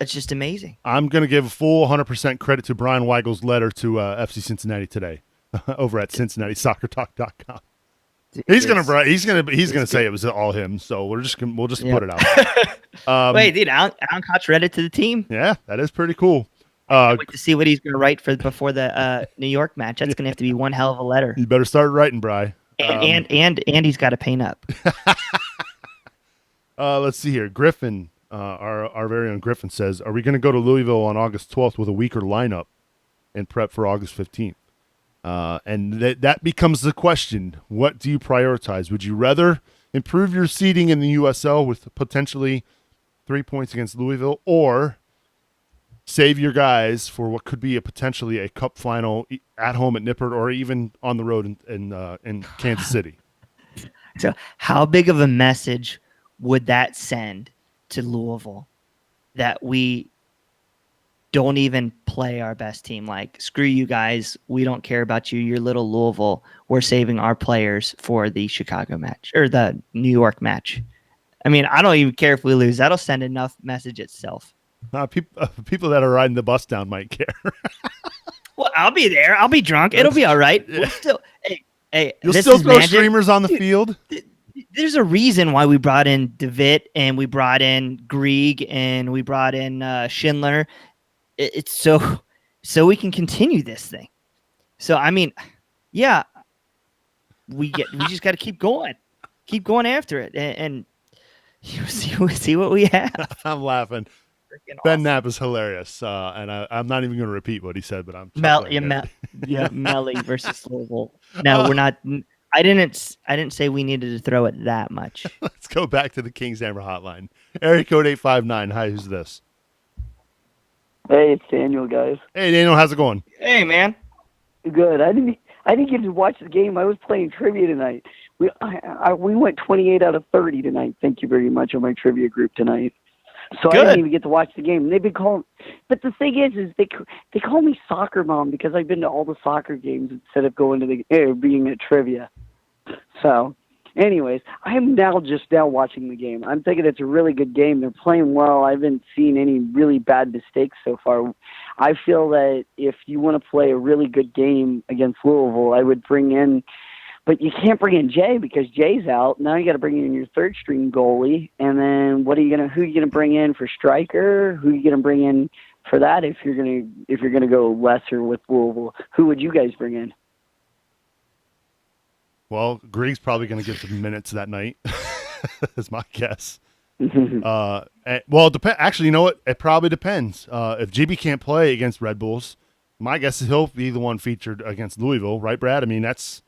just amazing. I'm going to give full 100% credit to Brian Weigel's letter to FC Cincinnati today over at CincinnatiSoccerTalk.com. He's gonna say it was all him, so we'll just put it out. Wait, dude, Alan Koch read it to the team. Yeah, that is pretty cool. Wait to see what he's gonna write before the New York match. That's gonna have to be one hell of a letter. You better start writing, Bri. And he's got to paint up. Let's see here. Griffin, our very own Griffin says, "Are we going to go to Louisville on August 12th with a weaker lineup and prep for August 15th?" And that becomes the question. What do you prioritize? Would you rather improve your seeding in the USL with potentially 3 points against Louisville, or save your guys for what could be potentially a cup final at home at Nippert, or even on the road in Kansas City? So how big of a message would that send to Louisville that we don't even play our best team? Like, screw you guys. We don't care about you. You're little Louisville. We're saving our players for the Chicago match or the New York match. I mean, I don't even care if we lose. That'll send enough message itself. People that are riding the bus down might care. Well, I'll be there. I'll be drunk. It'll be all right. Yeah. We'll still, hey, You'll this still is throw magic. streamers on the field. There's a reason why we brought in DeVitt and we brought in Grieg and we brought in Schindler. It's so we can continue this thing. So I mean, yeah, we just got to keep going after it, and you see what we have. I'm laughing. Freaking Ben awesome. Knapp is hilarious, and I'm not even going to repeat what he said, but I'm chuckling at it. Melly versus Louisville. No, we're not. I didn't say we needed to throw it that much. Let's go back to the Kings Amber hotline. Area code 859. Hi, who's this? Hey, it's Daniel, guys. Hey, Daniel, how's it going? Hey, man. Good. I didn't get to watch the game. I was playing trivia tonight. We went 28 out of 30 tonight. Thank you very much on my trivia group tonight. So Good. I didn't even get to watch the game. They've been calling, but the thing is they call me soccer mom because I've been to all the soccer games instead of going to the being at trivia. So, anyways, I am just now watching the game. I'm thinking it's a really good game. They're playing well. I haven't seen any really bad mistakes so far. I feel that if you want to play a really good game against Louisville, I would bring in. But you can't bring in Jay because Jay's out. Now you got to bring in your third string goalie, and then who are you gonna bring in for striker? Who are you gonna bring in for that if you're gonna go lesser with Louisville? Who would you guys bring in? Well, Grieg's probably going to get some minutes that night. Is my guess. Well, actually, you know what? It probably depends. If GB can't play against Red Bulls, my guess is he'll be the one featured against Louisville, right, Brad? I mean, that's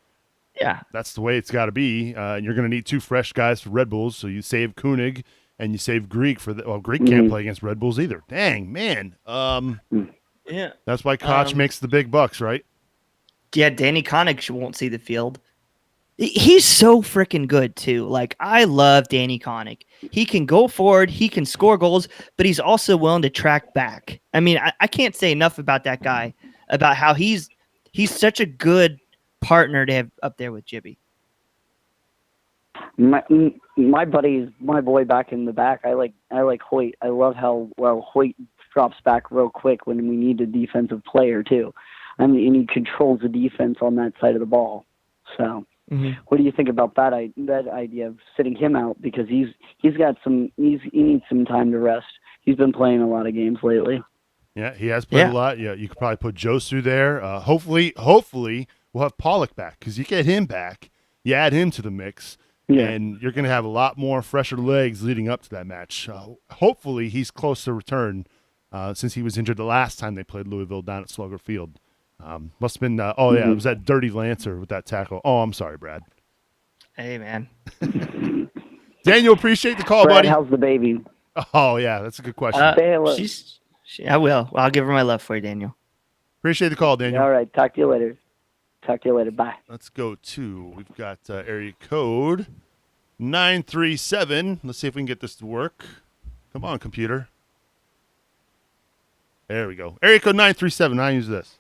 the way it's got to be. You're going to need two fresh guys for Red Bulls, so you save Koenig and you save Grieg for the. Well, Grieg can't play against Red Bulls either. Dang, man. Yeah. That's why Koch makes the big bucks, right? Yeah, Danny Koenig won't see the field. He's so freaking good too. Like, I love Danny Koenig. He can go forward, he can score goals, but he's also willing to track back. I mean, I can't say enough about that guy, about how he's such a good partner to have up there with Jibby. My buddy's my boy back in the back. I like Hoyt. I love how well Hoyt drops back real quick when we need a defensive player too. I mean, and he controls the defense on that side of the ball. So. Mm-hmm. What do you think about that idea of sitting him out because he needs some time to rest. He's been playing a lot of games lately. Yeah, he has played a lot. Yeah, you could probably put Josu there. Hopefully we'll have Pollock back because you get him back, you add him to the mix, and you're going to have a lot more fresher legs leading up to that match. Hopefully he's close to return since he was injured the last time they played Louisville down at Slugger Field. Must have been, it was that Dirty Lancer with that tackle. Oh, I'm sorry, Brad. Hey, man. Daniel, appreciate the call, Brad, buddy. How's the baby? Oh, yeah, that's a good question. Say hello. I will. I'll give her my love for you, Daniel. Appreciate the call, Daniel. All right, talk to you later. Bye. Let's go to, we've got area code 937. Let's see if we can get this to work. Come on, computer. There we go. Area code 937. I use this.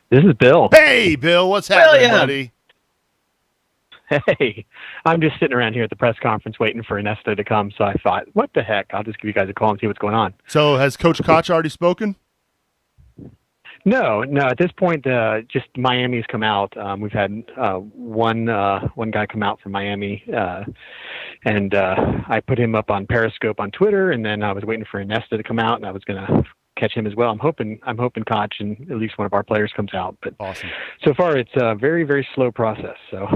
This is Bill. Hey, Bill. What's happening, buddy? Hey, I'm just sitting around here at the press conference waiting for Ernesto to come, so I thought, what the heck? I'll just give you guys a call and see what's going on. So has Coach Koch already spoken? No. At this point, just Miami's come out. We've had one guy come out from Miami, and I put him up on Periscope on Twitter, and then I was waiting for Ernesto to come out, and I was going to catch him as well. I'm hoping Koch and at least one of our players comes out. But awesome. So far, it's a very, very slow process. So.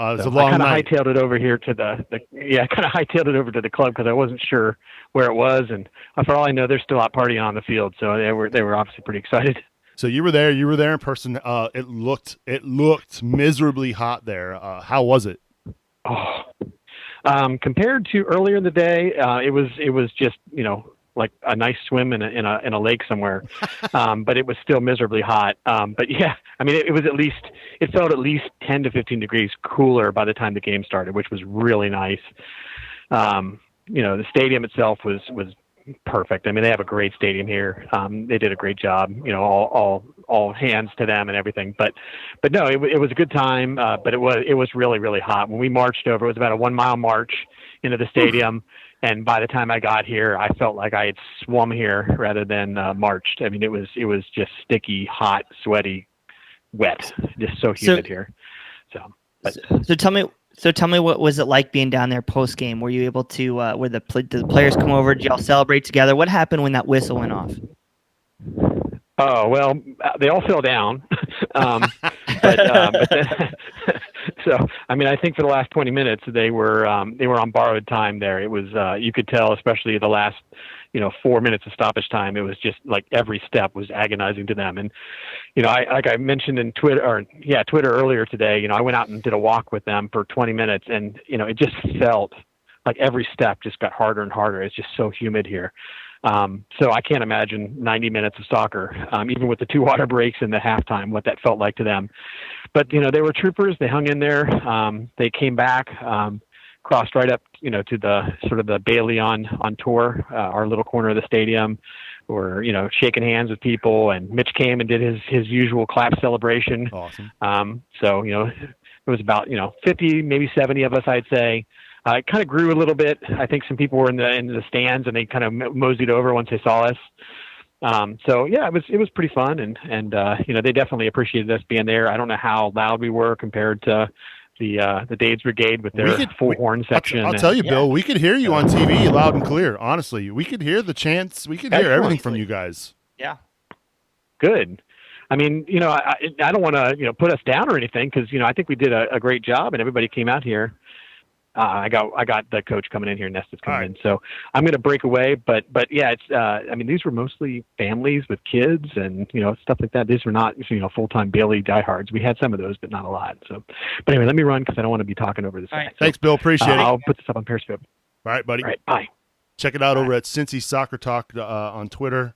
It's a long I kind of night. hightailed it over here to I kind of hightailed it over to the club because I wasn't sure where it was, and for all I know, they're still out partying on the field, so they were obviously pretty excited. So you were there in person. It looked miserably hot there. How was it? Oh, compared to earlier in the day, it was just like a nice swim in a lake somewhere, but it was still miserably hot. But yeah, I mean, it felt at least 10 to 15 degrees cooler by the time the game started, which was really nice. The stadium itself was perfect. I mean, they have a great stadium here. They did a great job, all hands to them and everything, but no, it was a good time. But it was really, really hot when we marched over. It was about a 1 mile march into the stadium. And by the time I got here, I felt like I had swum here rather than marched. I mean, it was just sticky, hot, sweaty, wet, just so humid here. So tell me what was it like being down there post game? Were you able to did the players come over? Did y'all celebrate together? What happened when that whistle went off? Oh, well, they all fell down. But then, so, I mean, I think for the last 20 minutes, they were on borrowed time there. It was, you could tell, especially the last, 4 minutes of stoppage time, it was just like every step was agonizing to them. And, like I mentioned in Twitter earlier today, I went out and did a walk with them for 20 minutes and, it just felt like every step just got harder and harder. It's just so humid here. So I can't imagine 90 minutes of soccer, even with the 2 water breaks and the halftime, what that felt like to them. But, they were troopers. They hung in there. They came back, crossed right up, to the sort of the Bailey on tour, our little corner of the stadium, or, shaking hands with people. And Mitch came and did his usual clap celebration. Awesome. So, it was about, 50, maybe 70 of us, I'd say. It kind of grew a little bit. I think some people were in the stands and they kind of moseyed over once they saw us. So yeah, it was pretty fun and they definitely appreciated us being there. I don't know how loud we were compared to the Dave's Brigade with their full horn section. I'll tell you, Bill, we could hear you on TV loud and clear. Honestly, we could hear the chants. We could hear everything from you guys. Yeah. Good. I mean, I don't want to, put us down or anything because, I think we did a great job and everybody came out here. I got the coach coming in here, Nesta's coming in, so I'm going to break away. But yeah, it's I mean, these were mostly families with kids and stuff like that. These were not full-time Bailey diehards. We had some of those, but not a lot. So, but anyway, let me run because I don't want to be talking over this. All right. Thanks, Bill. Appreciate it. I'll put this up on Periscope. All right, buddy. All right, bye. Check it out over at Cincy Soccer Talk on Twitter.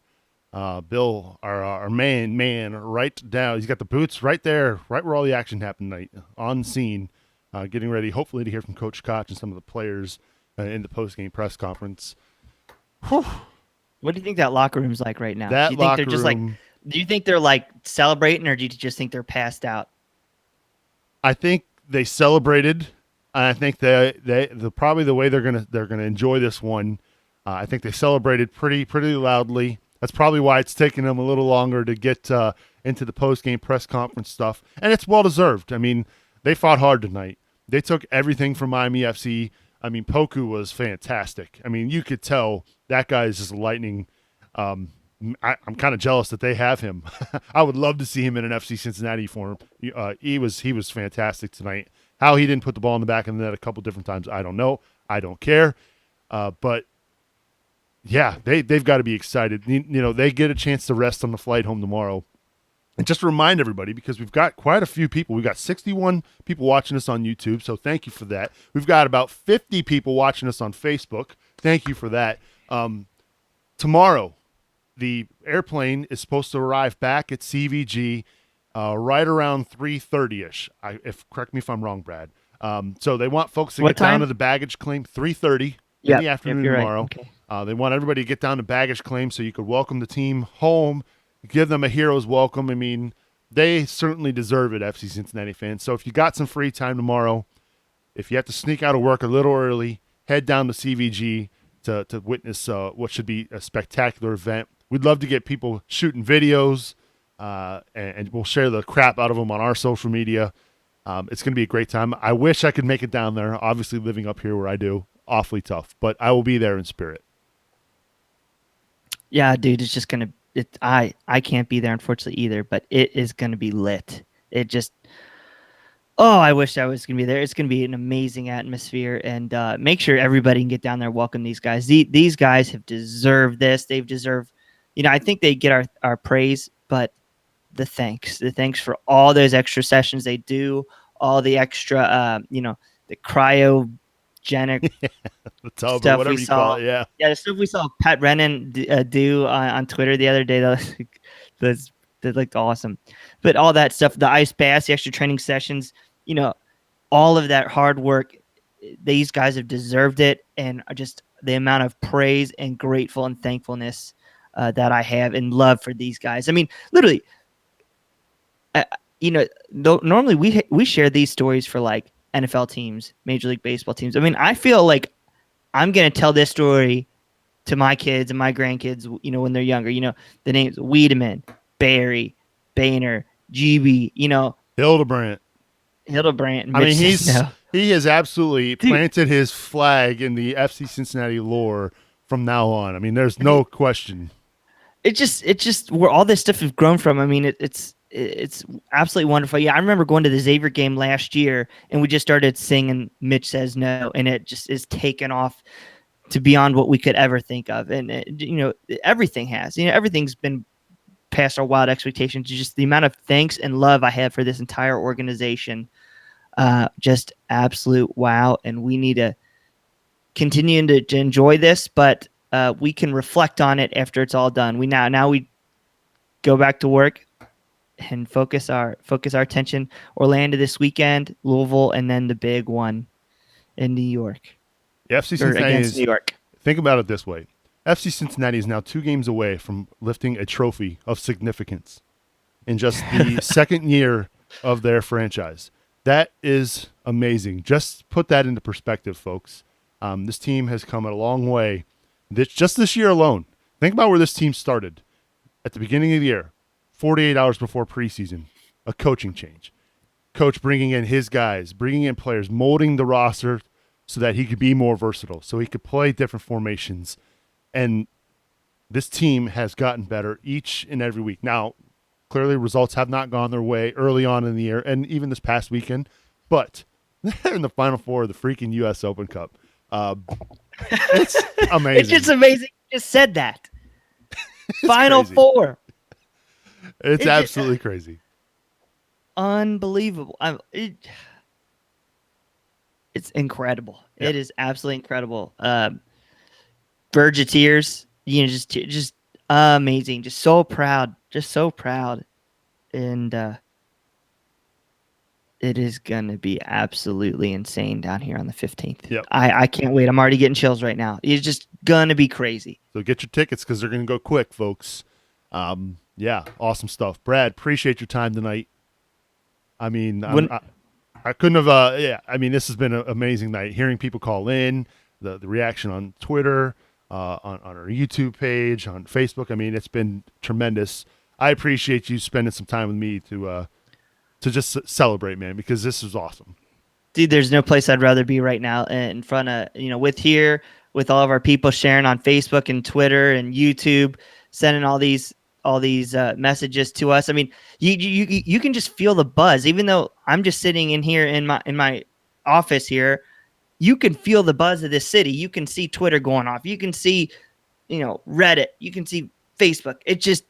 Bill, our man, right down. He's got the boots right there, right where all the action happened tonight, on scene. Getting ready, hopefully, to hear from Coach Koch and some of the players in the post-game press conference. Whew. What do you think that locker room's like right now? That do you think locker they're just room, do you think they're like celebrating, or do you just think they're passed out? I think they celebrated. I think they probably the way they're gonna enjoy this one. I think they celebrated pretty loudly. That's probably why it's taking them a little longer to get into the post-game press conference stuff, and it's well deserved. I memean, they fought hard tonight. They took everything from Miami FC. I mean, Poku was fantastic. I mean, you could tell that guy is just lightning. I'm kind of jealous that they have him. I would love to see him in an FC Cincinnati form. He was fantastic tonight. How he didn't put the ball in the back of the net a couple different times, I don't know. I don't care. But yeah, they've got to be excited. They get a chance to rest on the flight home tomorrow. And just to remind everybody, because we've got quite a few people. We've got 61 people watching us on YouTube, so thank you for that. We've got about 50 people watching us on Facebook. Thank you for that. Tomorrow, the airplane is supposed to arrive back at CVG right around 3:30ish. Correct me if I'm wrong, Brad. So they want folks to get down to the baggage claim 3:30 in the afternoon tomorrow. Right. Okay. They want everybody to get down to baggage claim so you could welcome the team home. Give them a hero's welcome. I mean, they certainly deserve it, FC Cincinnati fans. So if you got some free time tomorrow, if you have to sneak out of work a little early, head down to CVG to witness what should be a spectacular event. We'd love to get people shooting videos, and we'll share the crap out of them on our social media. It's going to be a great time. I wish I could make it down there. Obviously, living up here where I do, awfully tough. But I will be there in spirit. Yeah, dude, it's just going to I can't be there, unfortunately, either, but it is going to be lit. I wish I was going to be there. It's going to be an amazing atmosphere, and make sure everybody can get down there and welcome these guys. These guys have deserved this. They've deserved, I think they get our praise, but the thanks for all those extra sessions they do, all the extra, the cryogenic the tub stuff or whatever you call it, yeah. Yeah, the stuff we saw Pat Brennan do on Twitter the other day, that looked awesome. But all that stuff, the ice baths, the extra training sessions, all of that hard work, these guys have deserved it, and just the amount of praise and grateful and thankfulness that I have and love for these guys. I mean, literally, normally we share these stories for like NFL teams, Major League Baseball teams. I mean, I feel like I'm going to tell this story to my kids and my grandkids, when they're younger. The names Wiedemann, Barry, Boehner, GB, Hildebrandt. And I mean, Mitch Snow. he has absolutely planted his flag in the FC Cincinnati lore from now on. I mean, there's no question. It just where all this stuff has grown from. I mean, it's absolutely wonderful. Yeah, I remember going to the Xavier game last year, and we just started singing "Mitch Says No," and it just is taken off to beyond what we could ever think of. And everything has. Everything's been past our wild expectations. Just the amount of thanks and love I have for this entire organization, just absolute wow. And we need to continue to enjoy this, but we can reflect on it after it's all done. Now we go back to work and focus our attention. Orlando this weekend, Louisville, and then the big one in New York. The FC Cincinnati against New York. Think about it this way. FC Cincinnati is now 2 games away from lifting a trophy of significance in just the second year of their franchise. That is amazing. Just put that into perspective, folks. This team has come a long way. Just this year alone. Think about where this team started. At the beginning of the year, 48 hours before preseason, a coaching change. Coach bringing in his guys, bringing in players, molding the roster so that he could be more versatile, so he could play different formations. And this team has gotten better each and every week. Now, clearly results have not gone their way early on in the year and even this past weekend, but they're in the Final Four of the freaking U.S. Open Cup. It's amazing. It's just amazing. You just said that. Final crazy. Four. It's absolutely crazy. Unbelievable. It's incredible. Yep. It is absolutely incredible. Verge of tears. Just amazing. Just so proud. And it is going to be absolutely insane down here on the 15th. Yep. I can't wait. I'm already getting chills right now. It's just going to be crazy. So get your tickets because they're going to go quick, folks. Yeah, awesome stuff. Brad, appreciate your time tonight. I mean, I couldn't have, I mean, this has been an amazing night. Hearing people call in, the reaction on Twitter, on our YouTube page, on Facebook. I mean, it's been tremendous. I appreciate you spending some time with me to just celebrate, man, because this is awesome. Dude, there's no place I'd rather be right now in front of, with all of our people sharing on Facebook and Twitter and YouTube, sending all these messages to us. I mean, you can just feel the buzz, even though I'm just sitting in here in my office here. You can feel the buzz of this city. You can see Twitter going off. You can see, Reddit. You can see Facebook. It just,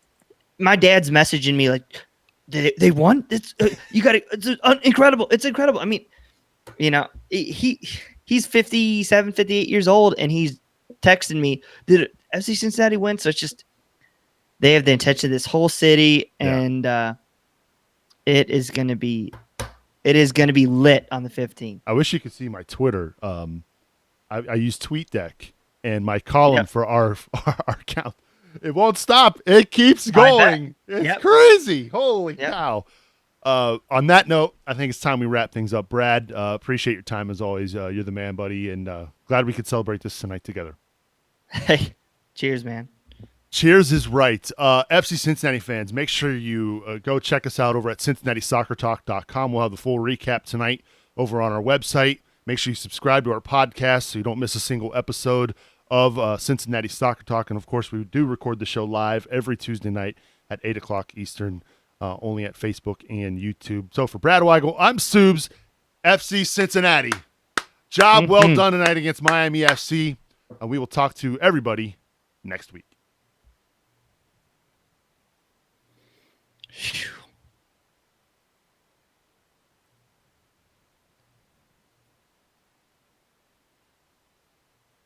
my dad's messaging me like, they won. It's it's incredible. It's incredible. I mean, he's 57, 58 years old, and he's texting me, did FC Cincinnati win? So it's just, they have the intention of this whole city, and it is going to be lit on the 15th. I wish you could see my Twitter. I use TweetDeck, and my column for our account, it won't stop. It keeps going. It's crazy. Holy cow. On that note, I think it's time we wrap things up. Brad, appreciate your time as always. You're the man, buddy, and glad we could celebrate this tonight together. Hey, cheers, man. Cheers is right. FC Cincinnati fans, make sure you go check us out over at CincinnatiSoccerTalk.com. We'll have the full recap tonight over on our website. Make sure you subscribe to our podcast so you don't miss a single episode of Cincinnati Soccer Talk. And, of course, we do record the show live every Tuesday night at 8 o'clock Eastern, only at Facebook and YouTube. So for Brad Weigel, I'm Seubs, FC Cincinnati. Job well done tonight against Miami FC. And we will talk to everybody next week.